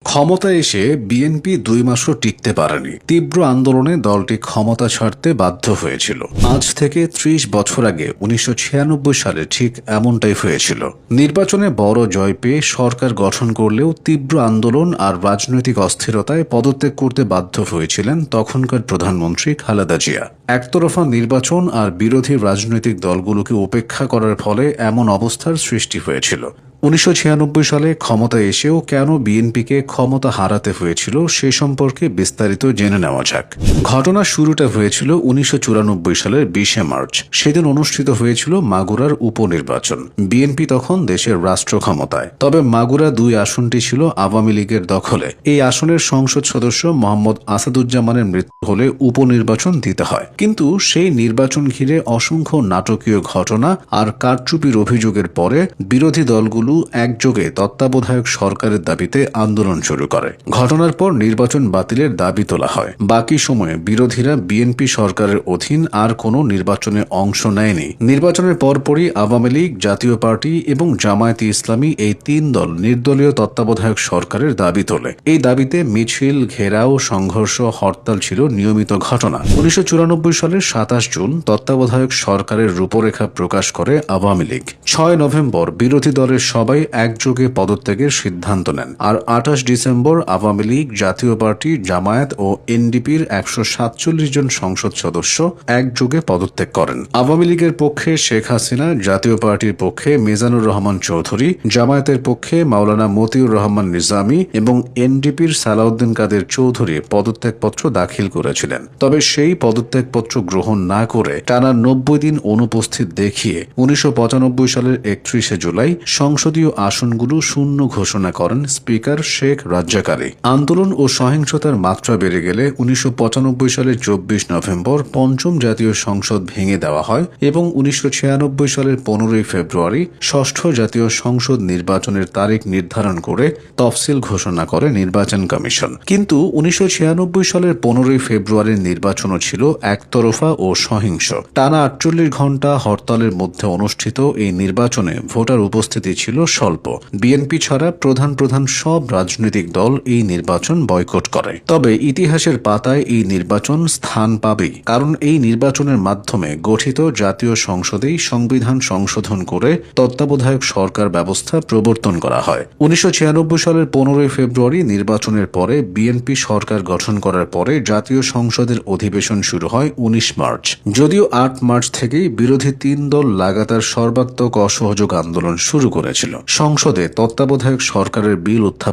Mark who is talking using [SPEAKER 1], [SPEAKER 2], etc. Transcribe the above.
[SPEAKER 1] ক্ষমতায় এসে বিএনপি ২ মাসও টিকতে পারেনি। তীব্র আন্দোলনে দলটি ক্ষমতা ছাড়তে বাধ্য হয়েছিল। আজ থেকে ৩০ বছর আগে ১৯৯৬ সালে ঠিক এমনটাই হয়েছিল। নির্বাচনে বড় জয় পেয়ে সরকার গঠন করলেও তীব্র আন্দোলন আর রাজনৈতিক অস্থিরতায় পদত্যাগ করতে বাধ্য হয়েছিলেন তখনকার প্রধানমন্ত্রী খালেদা জিয়া। একতরফা নির্বাচন আর বিরোধী রাজনৈতিক দলগুলোকে উপেক্ষা করার ফলে এমন অবস্থার সৃষ্টি হয়েছিল। ১৯৯৬ সালে ক্ষমতায় এসেও কেন বিএনপিকে ক্ষমতা হারাতে হয়েছিল সে সম্পর্কে বিস্তারিত জেনে নেওয়া যাক। ঘটনার শুরুটা হয়েছিল ১৯৯৪ সালের ২০শে মার্চ। সেদিন অনুষ্ঠিত হয়েছিল মাগুরার উপনির্বাচন। বিএনপি তখন দেশের রাষ্ট্র ক্ষমতায়। তবে মাগুরা ২ আসনটি ছিল আওয়ামী লীগের দখলে। এই আসনের সংসদ সদস্য মোহাম্মদ আসাদুজ্জামানের মৃত্যু হলে উপনির্বাচন দিতে হয়। কিন্তু সেই নির্বাচন ঘিরে অসংখ্য নাটকীয় ঘটনা আর কারচুপির অভিযোগের পরে বিরোধী দলগুলো একযোগে তত্ত্বাবধায়ক সরকারের দাবিতে আন্দোলন শুরু করে। ঘটনার পর নির্বাচন বাতিলের দাবি তোলা হয়। বাকি সময়ে বিরোধীরা বিএনপি সরকারের অধীন আর কোনো নির্বাচনে অংশ নেয়নি। নির্বাচনের পরপরই আওয়ামী লীগ, জাতীয় পার্টি এবং জামায়াতে ইসলামী এই ৩ দল নির্দলীয় তত্ত্বাবধায়ক সরকারের দাবি তোলে। এই দাবিতে মিছিল, ঘেরাও, সংঘর্ষ, হরতাল ছিল নিয়মিত ঘটনা। ১৯৯৪ সালের ২৭ জুন তত্ত্বাবধায়ক সরকারের রূপরেখা প্রকাশ করে আওয়ামী লীগ। ৬ নভেম্বর বিরোধী দলের সবাই একযোগে পদত্যাগের সিদ্ধান্ত নেন। আর ২৮ ডিসেম্বর আওয়ামী লীগ, জাতীয় পার্টি, জামায়াত ও এনডিপির ১৪৭ জন সংসদ সদস্য একযোগে পদত্যাগ করেন। আওয়ামী লীগের পক্ষে শেখ হাসিনা, জাতীয় পার্টির পক্ষে মিজানুর রহমান চৌধুরী, জামায়াতের পক্ষে মাওলানা মতিউর রহমান নিজামী এবং এনডিপির সালাউদ্দিন কাদের চৌধুরী পদত্যাগপত্র দাখিল করেছিলেন। তবে সেই পদত্যাগপত্র গ্রহণ না করে টানা ৯০ দিন অনুপস্থিত দেখিয়ে ১৯৯৫ সালের ৩১শে জুলাই সংসদীয় আসনগুলো শূন্য ঘোষণা করেন স্পিকার শেখ রাজ্জাকারী। আন্দোলন ও সহিংসতার মাত্রা বেড়ে গেলে ১৯৯৫ সালের ২৪ নভেম্বর পঞ্চম জাতীয় সংসদ ভেঙে দেওয়া হয় এবং ১৯৯৬ সালের ১৫ ফেব্রুয়ারি ষষ্ঠ জাতীয় সংসদ নির্বাচনের তারিখ নির্ধারণ করে তফসিল ঘোষণা করে নির্বাচন কমিশন। কিন্তু ১৯৯৬ সালের ১৫ ফেব্রুয়ারির নির্বাচনও ছিল একতরফা ও সহিংস। টানা ৪৮ ঘণ্টা হরতালের মধ্যে অনুষ্ঠিত এই নির্বাচনে ভোটার উপস্থিতি ছিল স্বল্প। বিএনপি ছাড়া প্রধান সব রাজনৈতিক দল এই নির্বাচন বয়কট করে। তবে ইতিহাসের পাতায় এই নির্বাচন স্থান পাবেই, কারণ এই নির্বাচনের মাধ্যমে গঠিত জাতীয় সংসদেই সংবিধান সংশোধন করে তত্ত্বাবধায়ক সরকার ব্যবস্থা প্রবর্তন করা হয়। ১৯৯৬ সালের ১৫ ফেব্রুয়ারি নির্বাচনের পরে বিএনপি সরকার গঠন করার পরে জাতীয় সংসদের অধিবেশন শুরু হয় ১৯ মার্চ। যদিও ৮ মার্চ থেকেই বিরোধী ৩ দল লাগাতার সর্বাত্মক অসহযোগ আন্দোলন শুরু করেছিল। সংসদে তত্ত্বাবধায়ক সরকারের বিল উত্থাপন